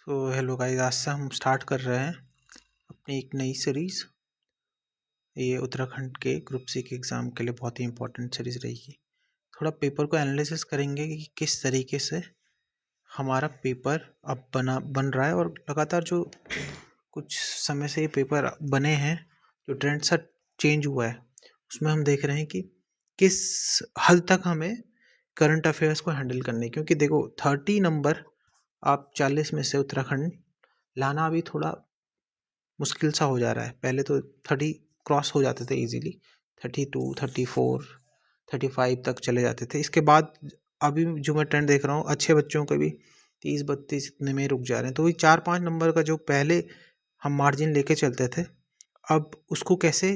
तो hello guys, आज से हम स्टार्ट कर रहे हैं अपनी एक नई सीरीज़। ये उत्तराखंड के ग्रुप सी के एग्ज़ाम के लिए बहुत ही इंपॉर्टेंट सीरीज़ रहेगी। थोड़ा पेपर को एनालिसिस करेंगे कि किस तरीके से हमारा पेपर अब बन रहा है, और लगातार जो कुछ समय से ये पेपर बने हैं, जो ट्रेंड सा चेंज हुआ है, उसमें हम देख रहे हैं कि किस हद तक हमें करंट अफेयर्स को हैंडल करने, क्योंकि देखो 30 नंबर आप 40 में से उत्तराखंड लाना अभी थोड़ा मुश्किल सा हो जा रहा है। पहले तो 30 क्रॉस हो जाते थे इजीली, 32, 34, 35 तक चले जाते थे। इसके बाद अभी जो मैं ट्रेंड देख रहा हूँ, अच्छे बच्चों के भी 30-32 इतने में रुक जा रहे हैं। तो वही 4-5 नंबर का जो पहले हम मार्जिन लेके चलते थे, अब उसको कैसे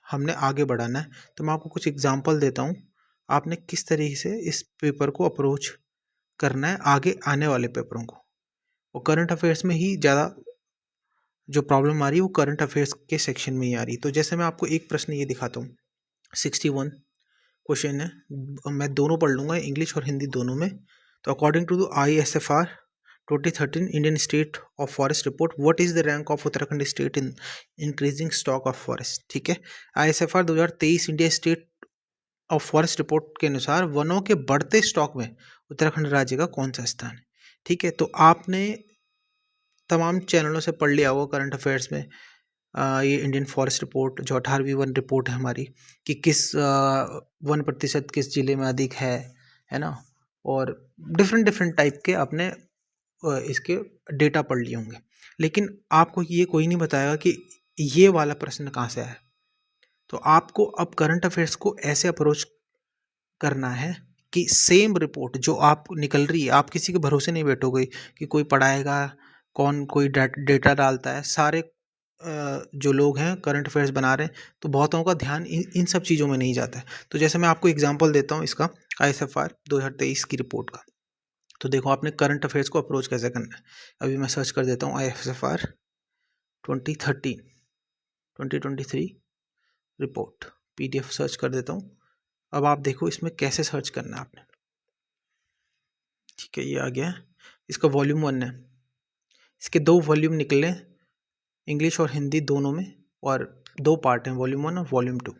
हमने आगे बढ़ाना है। तो मैं आपको कुछ एग्जांपल देता हूँ, आपने किस तरीके से इस पेपर को अप्रोच करना है आगे आने वाले पेपरों को। और करंट अफेयर्स में ही ज़्यादा जो प्रॉब्लम आ रही है वो करंट अफेयर्स के सेक्शन में ही आ रही है। तो जैसे मैं आपको एक प्रश्न ये दिखाता हूँ, 61 क्वेश्चन है, मैं दोनों पढ़ लूँगा, इंग्लिश और हिंदी दोनों में। तो according to the ISFR 2013 Indian state of forest report, what is the rank of Uttarakhand state in increasing stock of forest. ठीक है, ISFR 2023 India state of forest report के अनुसार वनों के बढ़ते स्टॉक में उत्तराखंड राज्य का कौन सा स्थान है। ठीक है, तो आपने तमाम चैनलों से पढ़ लिया होगा करंट अफेयर्स में ये इंडियन फॉरेस्ट रिपोर्ट जो 18वीं वन रिपोर्ट है हमारी, कि किस 1% किस जिले में अधिक है ना, और डिफरेंट डिफरेंट टाइप के आपने इसके डेटा पढ़ लिए होंगे। लेकिन आपको ये कोई नहीं बताएगा कि ये वाला प्रश्न कहाँ से आया। तो आपको अब करंट अफेयर्स को ऐसे अप्रोच करना है कि सेम रिपोर्ट जो आप निकल रही है, आप किसी के भरोसे नहीं बैठोगे कि कोई पढ़ाएगा, कौन कोई डेटा डालता है। सारे जो लोग हैं करंट अफेयर्स बना रहे हैं, तो बहुतों का ध्यान इन सब चीज़ों में नहीं जाता है। तो जैसे मैं आपको एग्जांपल देता हूँ इसका, ISFR 2023 की रिपोर्ट का। तो देखो आपने करंट अफेयर्स को अप्रोच कैसे करना है। अभी मैं सर्च कर देता हूँ ISFR 2013 2023 रिपोर्ट, PDF सर्च कर देता हूँ। अब आप देखो इसमें कैसे सर्च करना है आपने। ठीक है, ये आ गया। इसका वॉल्यूम 1 है, इसके 2 वॉल्यूम निकले, इंग्लिश और हिंदी दोनों में, और 2 पार्ट हैं, वॉल्यूम 1 और वॉल्यूम 2।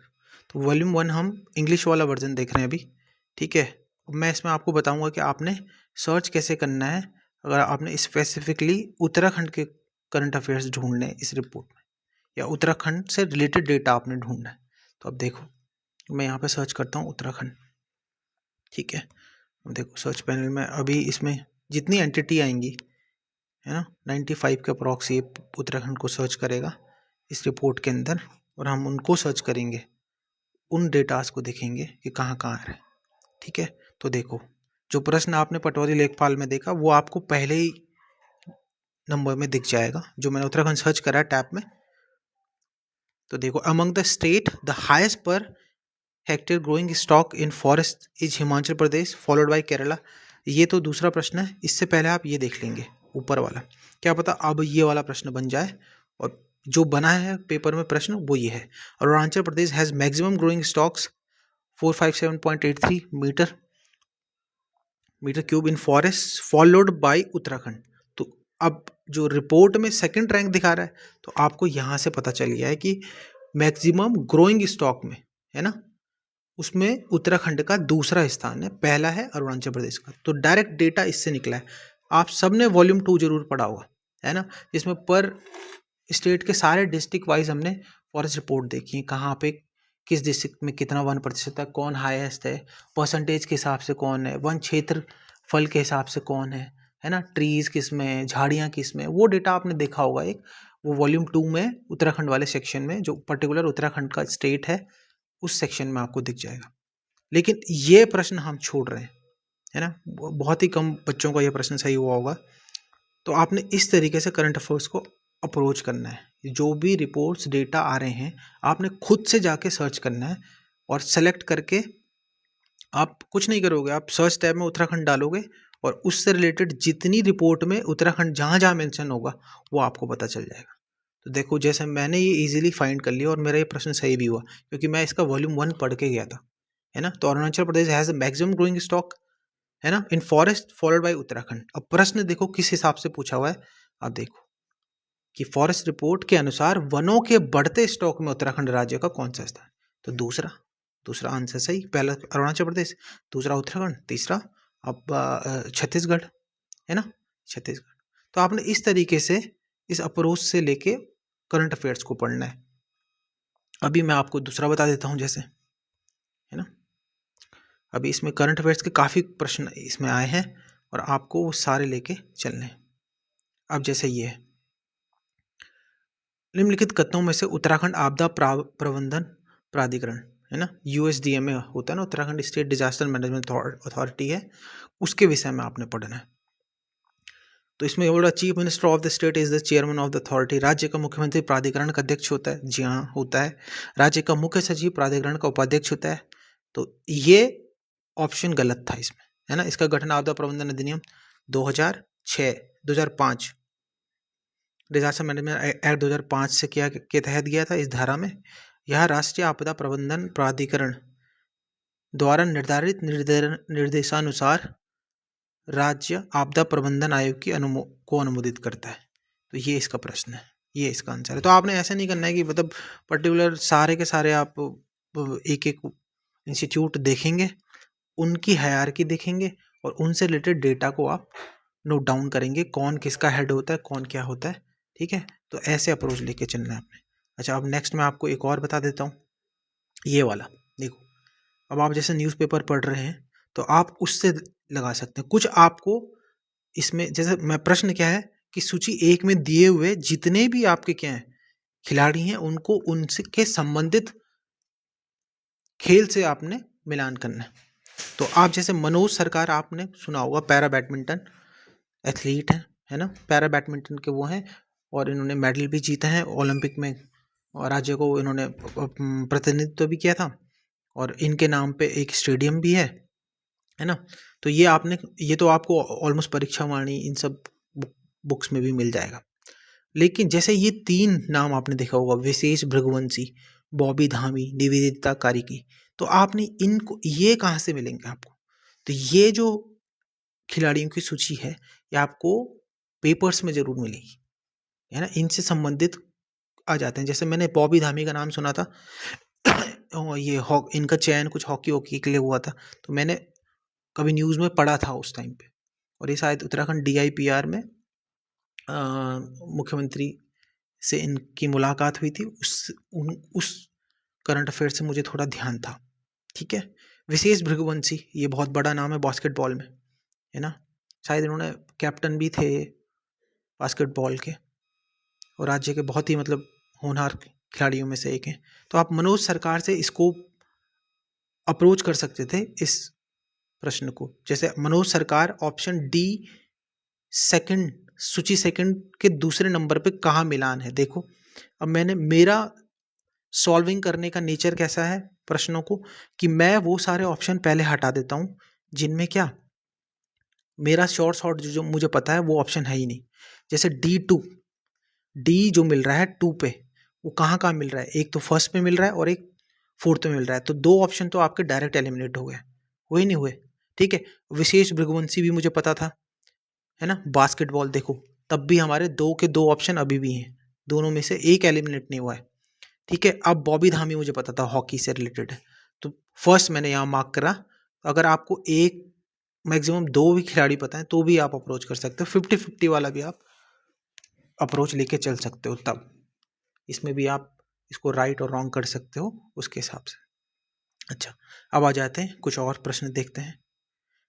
तो वॉल्यूम 1 हम इंग्लिश वाला वर्जन देख रहे हैं अभी। ठीक है, मैं इसमें आपको बताऊंगा कि आपने सर्च कैसे करना है अगर आपने स्पेसिफिकली उत्तराखंड के करंट अफेयर्स ढूंढने हैं इस रिपोर्ट में, या उत्तराखंड से रिलेटेड डेटा आपने ढूंढना है। तो अब देखो मैं यहाँ पे सर्च करता हूँ उत्तराखंड। ठीक है, अब देखो सर्च पैनल में अभी इसमें जितनी एंटिटी आएंगी, है ना, 95 के अप्रॉक्स ये उत्तराखंड को सर्च करेगा इस रिपोर्ट के अंदर, और हम उनको सर्च करेंगे, उन डेटास को देखेंगे कि कहाँ कहाँ है। ठीक है, तो देखो जो प्रश्न आपने पटौदी लेखपाल में देखा वो आपको पहले ही नंबर में दिख जाएगा, जो मैंने उत्तराखंड सर्च करा है टैब में। तो देखो, among the state the highest per hectare growing stock in forest is Himachal Pradesh followed by Kerala. ये तो दूसरा प्रश्न है, इससे पहले आप ये देख लेंगे ऊपर वाला, क्या पता अब ये वाला प्रश्न बन जाए। और जो बना है पेपर में प्रश्न वो ये है, Arunachal Pradesh has maximum growing stocks 457.83 metre cube in forest followed by Uttarakhand. तो अब जो रिपोर्ट में सेकंड रैंक दिखा रहा है, तो आपको यहाँ से पता चल गया है कि मैक्सिमम ग्रोइंग स्टॉक में, है ना, उसमें उत्तराखंड का दूसरा स्थान है, पहला है अरुणाचल प्रदेश का। तो डायरेक्ट डेटा इससे निकला है। आप सबने वॉल्यूम 2 जरूर पढ़ा होगा, है ना, जिसमें पर स्टेट के सारे डिस्ट्रिक्ट वाइज हमने फॉरेस्ट रिपोर्ट देखी है, कहाँ पे किस डिस्ट्रिक्ट में कितना 1% है, कौन हाईएस्ट है, परसेंटेज के हिसाब से कौन है, वन क्षेत्र फल के हिसाब से कौन है ना, ट्रीज किस में, झाड़ियाँ किस में, वो डेटा आपने देखा होगा एक, वो वॉल्यूम 2 में उत्तराखंड वाले सेक्शन में, जो पर्टिकुलर उत्तराखंड का स्टेट है उस सेक्शन में आपको दिख जाएगा। लेकिन ये प्रश्न हम छोड़ रहे हैं, है ना, बहुत ही कम बच्चों का ये प्रश्न सही हुआ होगा। तो आपने इस तरीके से करंट अफेयर्स को अप्रोच करना है। जो भी रिपोर्ट्स डेटा आ रहे हैं आपने खुद से जाके सर्च करना है, और सेलेक्ट करके आप कुछ नहीं करोगे, आप सर्च टैब में उत्तराखंड डालोगे और उससे रिलेटेड जितनी रिपोर्ट में उत्तराखंड जहाँ जहाँ मेंशन होगा वो आपको पता चल जाएगा। तो देखो जैसे मैंने ये इजीली फाइंड कर लिया और मेरा ये प्रश्न सही भी हुआ, क्योंकि मैं इसका वॉल्यूम 1 पढ़ के गया था, है ना। तो Arunachal Pradesh has maximum growing stock, है ना, इन फॉरेस्ट फॉलोड बाय उत्तराखंड। अब प्रश्न देखो किस हिसाब से पूछा हुआ है, आप देखो कि फॉरेस्ट रिपोर्ट के अनुसार वनों के बढ़ते स्टॉक में उत्तराखंड राज्य का कौन सा स्थान? तो दूसरा आंसर सही। पहला अरुणाचल प्रदेश, दूसरा उत्तराखंड, तीसरा अब छत्तीसगढ़, है ना, छत्तीसगढ़। तो आपने इस तरीके से इस अप्रोच से लेके करंट अफेयर्स को पढ़ना है। अभी मैं आपको दूसरा बता देता हूं, जैसे, है ना, अभी इसमें करंट अफेयर्स के काफ़ी प्रश्न इसमें आए हैं और आपको वो सारे लेके चलने हैं। अब जैसे ये है, निम्नलिखित कथनों में से उत्तराखंड आपदा प्रबंधन प्राधिकरण, है ना, USDMA होता है ना, Uttarakhand state disaster management authority है, उसके विषय में आपने पढ़ना है। तो इसमें बोला chief minister of the state is the chairman of the authority. राज्य का मुख्यमंत्री प्राधिकरण का अध्यक्ष होता है, जी हाँ होता है। राज्य का मुख्य सचिव प्राधिकरण का उपाध्यक्ष होता है। तो ये ऑप्शन गलत था इसमें, है ना। इसका गठन आपदा प्रबंधन अधिनियम 2005 डिजास्टर मैनेजमेंट एक्ट 2005 से के तहत गया था। इस धारा में यह राष्ट्रीय आपदा प्रबंधन प्राधिकरण द्वारा निर्धारित निर्देशानुसार राज्य आपदा प्रबंधन आयोग की को अनुमोदित करता है। तो ये इसका प्रश्न है, ये इसका आंसर है। तो आपने ऐसा नहीं करना है कि मतलब पर्टिकुलर सारे के सारे आप एक एक इंस्टीट्यूट देखेंगे, उनकी हायरार्की देखेंगे और उनसे रिलेटेड डेटा को आप नोट डाउन करेंगे, कौन किसका हेड होता है, कौन क्या होता है, ठीक है। तो ऐसे अप्रोच लेके चलना है आपने। अच्छा, अब नेक्स्ट मैं आपको एक और बता देता हूँ, ये वाला देखो। अब आप जैसे न्यूज़पेपर पढ़ रहे हैं तो आप उससे लगा सकते हैं कुछ। आपको इसमें जैसे मैं प्रश्न क्या है कि सूची 1 में दिए हुए जितने भी आपके क्या हैं खिलाड़ी हैं, उनको उनसे के संबंधित खेल से आपने मिलान करना है। तो आप जैसे मनोज सरकार आपने सुना होगा, पैरा बैडमिंटन एथलीट है ना, पैरा बैडमिंटन के वो हैं और इन्होंने मेडल भी जीते हैं ओलंपिक में और राज्य को इन्होंने प्रतिनिधित्व भी किया था और इनके नाम पे एक स्टेडियम भी है ना। तो ये तो आपको ऑलमोस्ट परीक्षा वाणी इन सब बुक्स में भी मिल जाएगा। लेकिन जैसे ये 3 नाम आपने देखा होगा, विशेष भृगुवंशी, बॉबी धामी, निवेदिता कारिकी, तो आपने इनको ये कहाँ से मिलेंगे आपको? तो ये जो खिलाड़ियों की सूची है ये आपको पेपर्स में जरूर मिलेगी, है ना, इनसे संबंधित आ जाते हैं। जैसे मैंने बॉबी धामी का नाम सुना था ये इनका चयन कुछ हॉकी के लिए हुआ था, तो मैंने कभी न्यूज़ में पढ़ा था उस टाइम पे, और ये शायद उत्तराखंड DIPR में मुख्यमंत्री से इनकी मुलाकात हुई थी, उस करंट अफेयर से मुझे थोड़ा ध्यान था, ठीक है। विशेष भृगुवंशी ये बहुत बड़ा नाम है बास्केटबॉल में, है ना, शायद इन्होंने कैप्टन भी थे बास्केटबॉल के और राज्य के बहुत ही मतलब होनहार खिलाड़ियों में से एक हैं। तो आप मनोज सरकार से इसको अप्रोच कर सकते थे इस प्रश्न को। जैसे मनोज सरकार ऑप्शन डी सेकंड, सूची सेकंड के दूसरे नंबर पे कहाँ मिलान है, देखो। अब मेरा सॉल्विंग करने का नेचर कैसा है प्रश्नों को कि मैं वो सारे ऑप्शन पहले हटा देता हूँ जिनमें क्या मेरा शॉर्ट जो मुझे पता है वो ऑप्शन है ही नहीं। जैसे डी जो मिल रहा है 2 पे, वो कहाँ कहाँ मिल रहा है, एक तो फर्स्ट पे मिल रहा है और एक फोर्थ में मिल रहा है, तो 2 ऑप्शन तो आपके डायरेक्ट एलिमिनेट हो गए, हुए नहीं हुए, ठीक है। विशेष भृगुवंशी भी मुझे पता था, है ना। बास्केटबॉल देखो, तब भी हमारे 2 के 2 ऑप्शन अभी भी हैं, दोनों में से एक एलिमिनेट नहीं हुआ है, ठीक है। अब बॉबी धामी मुझे पता था हॉकी से रिलेटेड है, तो फर्स्ट मैंने यहाँ मार्क करा। अगर आपको एक मैक्सिमम 2 भी खिलाड़ी पता है तो भी आप अप्रोच कर सकते हो, 50-50 वाला भी आप अप्रोच लेके चल सकते हो, तब इसमें भी आप इसको राइट और रॉन्ग कर सकते हो उसके हिसाब से। अच्छा, अब आ जाते हैं कुछ और प्रश्न देखते हैं।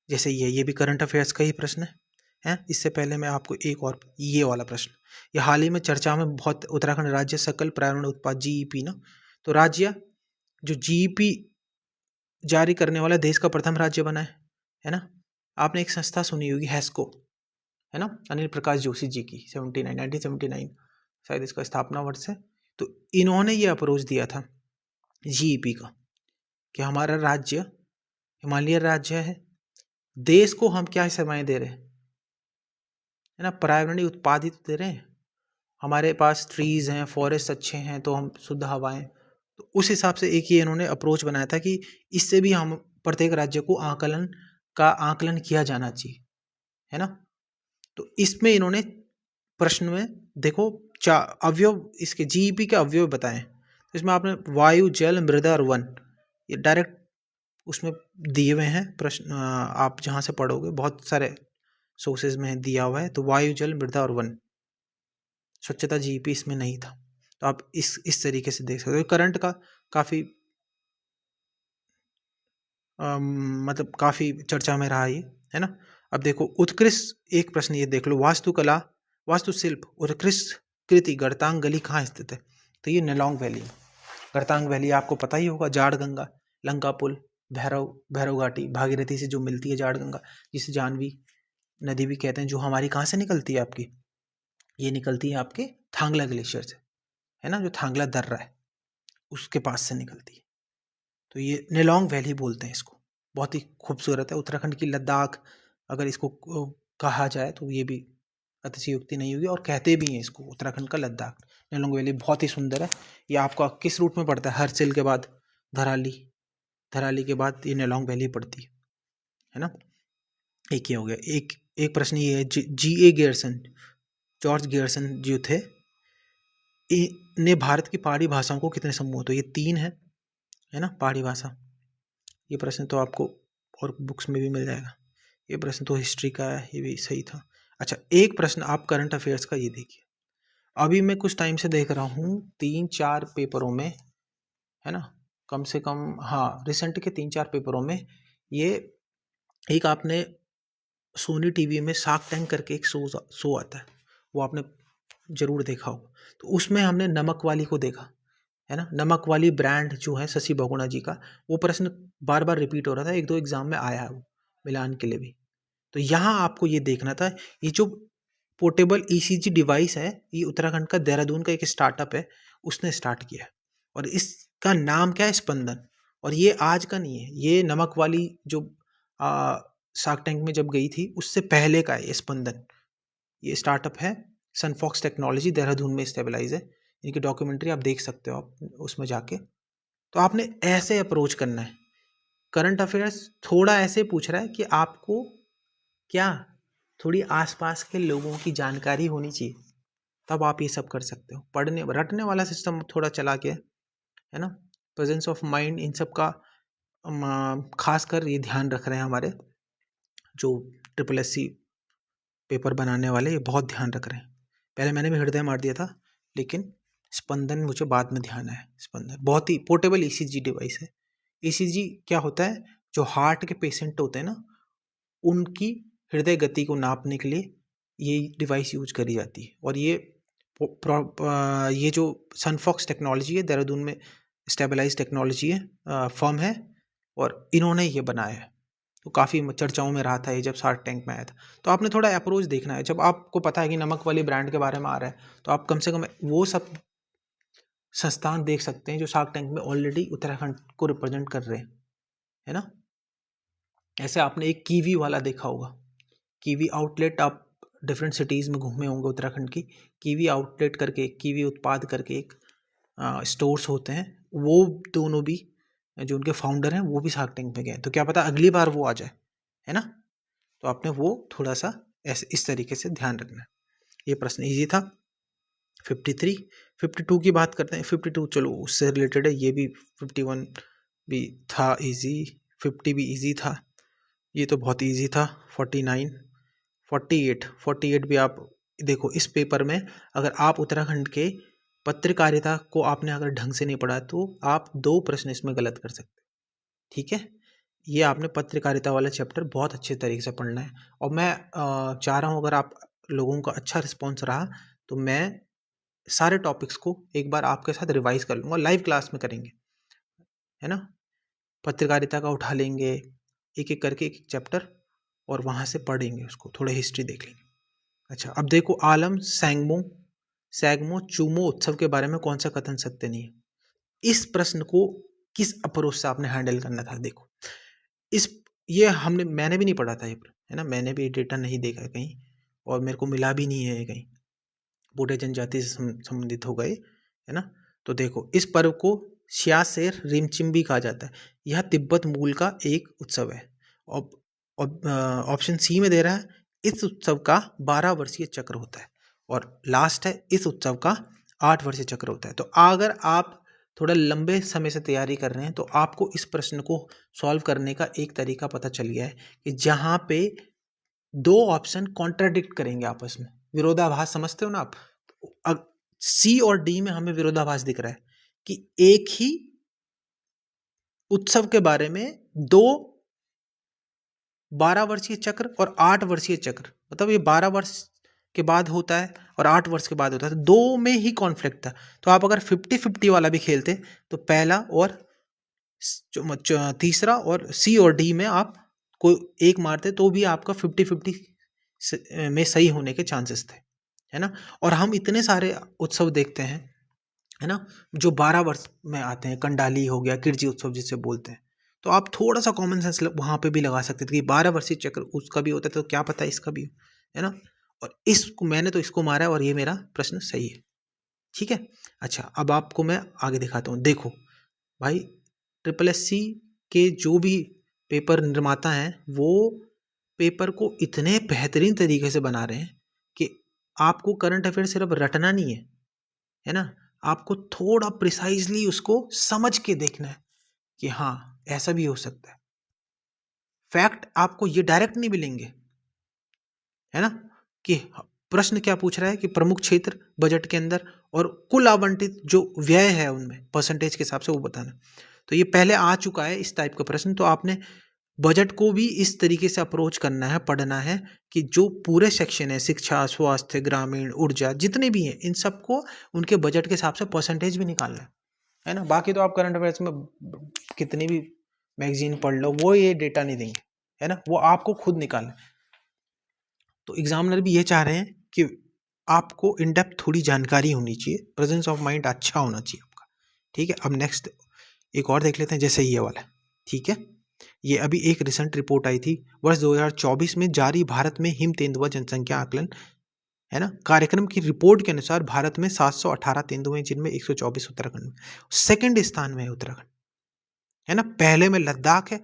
जैसे ये भी करंट अफेयर्स का ही प्रश्न है। इससे पहले मैं आपको एक और ये वाला प्रश्न, ये हाल ही में चर्चा में बहुत, उत्तराखंड राज्य सकल पर्यावरण उत्पाद GEP ना, तो राज्य जो GEP जारी करने वाला देश का प्रथम राज्य बना है ना। आपने एक संस्था सुनी होगी हैस्को, है ना, अनिल प्रकाश जोशी जी की 1979 शायद इसका स्थापना वर्ष है। तो इन्होंने ये अप्रोच दिया था GEP का कि हमारा राज्य हिमालय राज्य है, देश को हम क्या सेवाएं दे रहे हैं, है ना, पर्यावरणीय उत्पाद ही तो दे रहे हैं। हमारे पास ट्रीज हैं, फॉरेस्ट अच्छे हैं तो हम शुद्ध हवाएं, तो उस हिसाब से एक ये इन्होंने अप्रोच बनाया था कि इससे भी हम प्रत्येक राज्य को आकलन किया जाना चाहिए, है ना। तो इसमें इन्होंने प्रश्न में देखो अवयव, इसके जीईपी के अवयव बताएं, तो इसमें आपने वायु, जल, मृदा और वन, ये डायरेक्ट उसमें दिए हुए हैं प्रश्न। आप जहाँ से पढ़ोगे बहुत सारे सोर्सेज में दिया हुआ है, तो वायु, जल, मृदा और वन। स्वच्छता जीईपी इसमें नहीं था, तो आप इस तरीके से देख सकते हो। करंट का काफ़ी मतलब काफ़ी चर्चा में रहा ये, है ना। अब देखो उत्कृष्ट, एक प्रश्न ये देख लो, वास्तुकला, वास्तुशिल्प उत्कृष्ट कृति गर्तांग गली कहाँ स्थित है? तो ये नेलोंग वैली। गर्तांग वैली आपको पता ही होगा, जाड़ गंगा, लंका पुल, भैरव घाटी, भागीरथी से जो मिलती है जाड़ गंगा, जिसे जानवी नदी भी कहते हैं, जो हमारी कहाँ से निकलती है आपकी, ये निकलती है आपके थांगला ग्लेशियर से, है ना, जो थांगला दर्रा है उसके पास से निकलती है। तो ये नेलोंग वैली बोलते हैं इसको, बहुत ही खूबसूरत है। उत्तराखंड की लद्दाख अगर इसको कहा जाए तो ये भी अतिशयोक्ति नहीं होगी, और कहते भी हैं इसको उत्तराखंड का लद्दाख। नेलोंग वैली बहुत ही सुंदर है। ये आपका किस रूट में पड़ता है? हरसिल के बाद धराली, धराली के बाद ये नेलोंग वैली पड़ती है ना। एक ये हो गया। एक प्रश्न ये है, जी ए गियर्सन, जॉर्ज गियर्सन जो थे, ने भारत की पहाड़ी भाषाओं को कितने समूह? तो ये 3 है ना पहाड़ी भाषा। ये प्रश्न तो आपको और बुक्स में भी मिल जाएगा। ये प्रश्न तो हिस्ट्री का है, ये भी सही था। अच्छा, एक प्रश्न आप करंट अफेयर्स का ये देखिए, अभी मैं कुछ टाइम से देख रहा हूँ 3-4 पेपरों में, है ना, कम से कम, हाँ, रिसेंट के 3-4 पेपरों में ये, एक आपने सोनी टीवी में शार्क टैंक करके एक शो आता है, वो आपने जरूर देखा हो। तो उसमें हमने नमक वाली को देखा, है ना, नमक वाली ब्रांड जो है शशि बहुगुणा जी का, वो प्रश्न बार बार रिपीट हो रहा था, 1-2 एग्जाम में आया है वो, मिलान के लिए भी। तो यहाँ आपको ये देखना था, ये जो पोर्टेबल ईसीजी डिवाइस है, ये उत्तराखंड का देहरादून का एक स्टार्टअप है, उसने स्टार्ट किया है, और इसका नाम क्या है? स्पंदन। और ये आज का नहीं है, ये नमक वाली जो शार्क टैंक में जब गई थी उससे पहले का है ये स्पंदन। ये स्टार्टअप है, सनफॉक्स टेक्नोलॉजी, देहरादून में स्टेबलाइज है। इनकी डॉक्यूमेंट्री आप देख सकते हो आप उसमें जाके। तो आपने ऐसे अप्रोच करना है। करंट अफेयर्स थोड़ा ऐसे पूछ रहा है कि आपको क्या, थोड़ी आसपास के लोगों की जानकारी होनी चाहिए, तब आप ये सब कर सकते हो। पढ़ने रटने वाला सिस्टम थोड़ा चला के, है ना। प्रेजेंस ऑफ माइंड इन सब का खास कर ये ध्यान रख रहे हैं हमारे जो SSC पेपर बनाने वाले, ये बहुत ध्यान रख रहे हैं। पहले मैंने भी हृदय मार दिया था, लेकिन स्पंदन मुझे बाद में ध्यान आया। स्पंदन बहुत ही पोर्टेबल ईसीजी डिवाइस है। ईसीजी क्या होता है? जो हार्ट के पेशेंट होते हैं ना, उनकी हृदय गति को नापने के लिए ये डिवाइस यूज करी जाती है। और ये जो सनफॉक्स टेक्नोलॉजी है, देहरादून में स्टेबलाइज टेक्नोलॉजी है, फर्म है, और इन्होंने ये बनाया है। तो काफ़ी चर्चाओं में रहा था ये जब शार्क टैंक में आया था। तो आपने थोड़ा अप्रोच देखना है, जब आपको पता है कि नमक वाली ब्रांड के बारे में आ रहा है, तो आप कम से कम वो सब संस्थान देख सकते हैं जो शार्क टैंक में ऑलरेडी उत्तराखंड को रिप्रेजेंट कर रहे हैं, है ना। ऐसे आपने एक कीवी वाला देखा होगा, कीवी आउटलेट, आप डिफरेंट सिटीज़ में घूमे होंगे उत्तराखंड की। कीवी आउटलेट करके, कीवी उत्पाद करके एक स्टोर्स होते हैं, वो दोनों भी जो उनके फाउंडर हैं वो भी शार्क टैंक में गए। तो क्या पता अगली बार वो आ जाए, है ना। तो आपने वो थोड़ा सा ऐसे इस तरीके से ध्यान रखना है। ये प्रश्न इजी था। 53, 52 की बात करते हैं। 52 चलो उससे रिलेटेड है, ये भी 51 भी था इजी, 50 भी इजी था, ये तो बहुत इजी था। 49, 48 भी आप देखो, इस पेपर में अगर आप उत्तराखंड के पत्रकारिता को आपने अगर ढंग से नहीं पढ़ा तो आप 2 प्रश्न इसमें गलत कर सकते, ठीक है। ये आपने पत्रकारिता वाला चैप्टर बहुत अच्छे तरीके से पढ़ना है। और मैं चाह रहा हूँ अगर आप लोगों का अच्छा रिस्पॉन्स रहा तो मैं सारे टॉपिक्स को एक बार आपके साथ रिवाइज कर लूँगा, लाइव क्लास में करेंगे, है ना। पत्रकारिता का उठा लेंगे एक एक करके, एक चैप्टर, और वहाँ से पढ़ेंगे उसको, थोड़ा हिस्ट्री देख लेंगे। अच्छा, अब देखो, आलम सैगमो चूमो उत्सव के बारे में कौन सा कथन सत्य नहीं है? इस प्रश्न को किस अप्रोच से आपने हैंडल करना था? देखो, इस ये मैंने भी नहीं पढ़ा था ये, है ना, मैंने भी डेटा नहीं देखा है कहीं, और मेरे को मिला भी नहीं है कहीं। बूढ़े जनजाति से संबंधित हो गए, है ना। तो देखो, इस पर्व को सियासेर रिमचिम भी कहा जाता है। यह तिब्बत मूल का एक उत्सव है। ऑप्शन सी में दे रहा है, इस उत्सव का 12 वर्षीय चक्र होता है। और लास्ट है इस उत्सव का 8 वर्षीय चक्र होता है। तो अगर आप थोड़ा लंबे समय से तैयारी कर रहे हैं तो आपको इस प्रश्न को सॉल्व करने का एक तरीका पता चल गया है कि जहाँ पे 2 ऑप्शन कॉन्ट्राडिक्ट करेंगे आपस में, विरोधाभास समझते हो ना आप। सी और डी में हमें विरोधाभास दिख रहा है कि एक ही उत्सव के बारे में 2 12 वर्षीय चक्र और 8 वर्षीय चक्र, मतलब ये 12 वर्ष के बाद होता है और 8 वर्ष के बाद होता है, तो 2 में ही कॉन्फ्लिक्ट था। तो आप अगर 50-50 वाला भी खेलते तो पहला और तीसरा और सी और डी में आप कोई एक मारते तो भी आपका 50-50 में सही होने के चांसेस थे, है ना। और हम इतने सारे उत्सव देखते हैं, है ना, जो 12 वर्ष में आते हैं। कंडाली हो गया, किरजी उत्सव जिसे बोलते हैं। तो आप थोड़ा सा कॉमन सेंस वहाँ पे भी लगा सकते थे कि 12 वर्षीय चक्र उसका भी होता है, तो क्या पता इसका भी हो, है ना। और इसको मैंने तो इसको मारा है और ये मेरा प्रश्न सही है, ठीक है। अच्छा, अब आपको मैं आगे दिखाता हूँ। देखो भाई, SSC के जो भी पेपर निर्माता हैं वो पेपर को इतने बेहतरीन तरीके से बना रहे हैं कि आपको करंट अफेयर सिर्फ रटना नहीं है ना, आपको थोड़ा प्रिसाइजली उसको समझ के देखना है कि हाँ ऐसा भी हो सकता है। फैक्ट आपको ये डायरेक्ट नहीं मिलेंगे, है ना, कि प्रश्न क्या पूछ रहा है कि प्रमुख क्षेत्र बजट के अंदर और कुल आवंटित जो व्यय है उनमें परसेंटेज के हिसाब से वो बताना। तो ये पहले आ चुका है इस टाइप का प्रश्न। तो आपने बजट को भी इस तरीके से अप्रोच करना है, पढ़ना है कि जो पूरे सेक्शन है, शिक्षा, स्वास्थ्य, ग्रामीण, ऊर्जा, जितने भी हैं इन सबको उनके बजट के हिसाब से परसेंटेज भी निकालना है ना। बाकी तो आप करंट अफेयर्स में कितनी भी मैगजीन पढ़ लो, वो ये डेटा नहीं देंगे, है ना, वो आपको खुद निकालना है। तो एग्जामिनर भी ये चाह रहे हैं कि आपको इन डेप्थ थोड़ी जानकारी होनी चाहिए, प्रेजेंस ऑफ माइंड अच्छा होना चाहिए आपका, ठीक है। अब नेक्स्ट एक और देख लेते हैं, जैसे ये वाला, ठीक है। ये अभी एक रिसेंट रिपोर्ट आई थी, वर्ष 2024 में जारी भारत में हिम तेंदुआ जनसंख्या आकलन, है ना, कार्यक्रम की रिपोर्ट के अनुसार भारत में 718 तेंदुए, जिनमें 124 उत्तराखंड में। सेकंड स्थान में है उत्तराखंड, है ना, पहले में लद्दाख है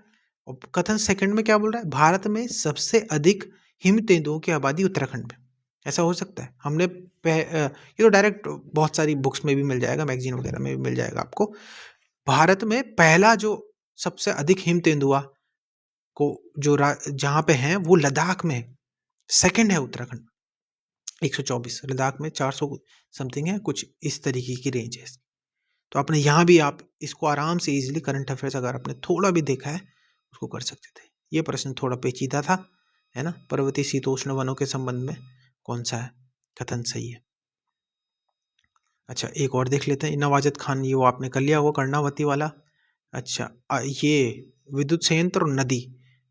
और कथन सेकंड में क्या बोल रहा है, भारत में सबसे अधिक हिम तेंदुओं की आबादी उत्तराखंड में। ऐसा हो सकता है? हमने ये तो डायरेक्ट बहुत सारी बुक्स में भी मिल जाएगा, मैगजीन वगैरह में भी मिल जाएगा आपको। भारत में पहला जो सबसे अधिक हिम तेंदुआ को जो जहाँ पे हैं वो लद्दाख में है, सेकंड है उत्तराखंड 124, लद्दाख में 400 समथिंग है, कुछ इस तरीके की रेंज है। तो आपने यहाँ भी आप इसको आराम से इजीली करंट अफेयर्स अगर आपने थोड़ा भी देखा है उसको कर सकते थे। ये प्रश्न थोड़ा पेचीदा था, है ना, पर्वतीय शीतोष्ण वनों के संबंध में कौन सा है कथन सही है। अच्छा, एक और देख लेते हैं, नवाजत खान, ये वो आपने कर लिया वो कर्णावती वाला। अच्छा, ये विद्युत संयंत्र और नदी,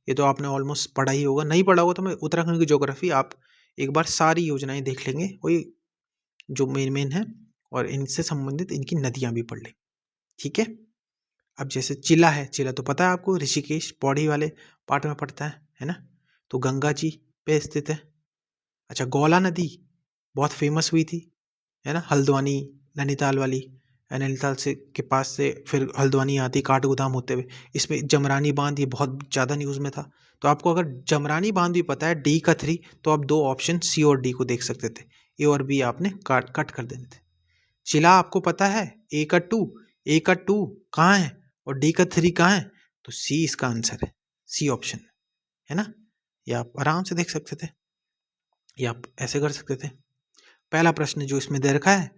ये तो आपने ऑलमोस्ट पढ़ा ही होगा, नहीं पढ़ा होगा तो मैं उत्तराखंड की ज्योग्राफी आप एक बार सारी योजनाएं देख लेंगे, वही जो मेन है, और इनसे संबंधित इनकी नदियां भी पढ़ लें, ठीक है। अब जैसे चिला है, चिला तो पता है आपको, ऋषिकेश पौड़ी वाले पार्ट में पड़ता है ना, तो गंगा जी पे स्थित है। अच्छा, गौला नदी बहुत फेमस हुई थी, है ना, हल्द्वानी नैनीताल वाली, नैनीताल से के पास से फिर हल्द्वानी आती काठगोदाम होते हुए, इसमें जमरानी बांध ये बहुत ज़्यादा न्यूज़ में था। तो आपको अगर जमरानी बांध भी पता है, डी का 3, तो आप 2 ऑप्शन सी और डी को देख सकते थे, ए और बी आपने कट कर देने थे। चिला आपको पता है, ए का 2 कहाँ है और डी का 3 कहाँ है, तो सी इसका आंसर है, सी ऑप्शन, है ना। ये आप आराम से देख सकते थे, या आप ऐसे कर सकते थे। पहला प्रश्न जो इसमें दे रखा है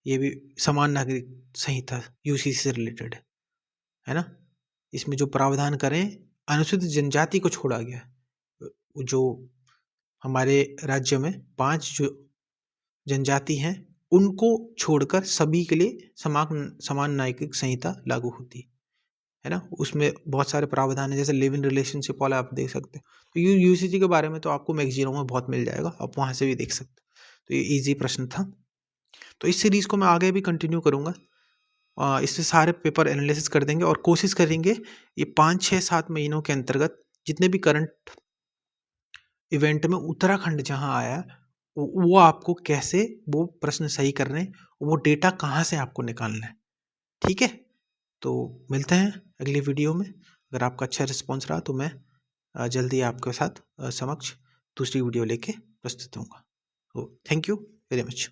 ये भी समान नागरिक संहिता यूसीसी से रिलेटेड है ना। इसमें जो प्रावधान करें, अनुसूचित जनजाति को छोड़ा गया, जो हमारे राज्य में 5 जो जनजाति हैं उनको छोड़कर सभी के लिए समान नागरिक संहिता लागू होती है ना। उसमें बहुत सारे प्रावधान है, जैसे लिव इन रिलेशनशिप वाला आप देख सकते हैं। तो यूसीसी के बारे में तो आपको मैगजीनों में बहुत मिल जाएगा, आप वहाँ से भी देख सकते हो। तो ये इजी प्रश्न था। तो इस सीरीज़ को मैं आगे भी कंटिन्यू करूँगा, इससे सारे पेपर एनालिसिस कर देंगे और कोशिश करेंगे ये 5, 6, 7 महीनों के अंतर्गत जितने भी करंट इवेंट में उत्तराखंड जहाँ आया वो आपको कैसे वो प्रश्न सही करने, वो डेटा कहाँ से आपको निकालना है, ठीक है। तो मिलते हैं अगली वीडियो में। अगर आपका अच्छा रिस्पॉन्स रहा तो मैं जल्दी आपके साथ समक्ष दूसरी वीडियो लेके प्रस्तुत होऊंगा। तो थैंक यू। Very much.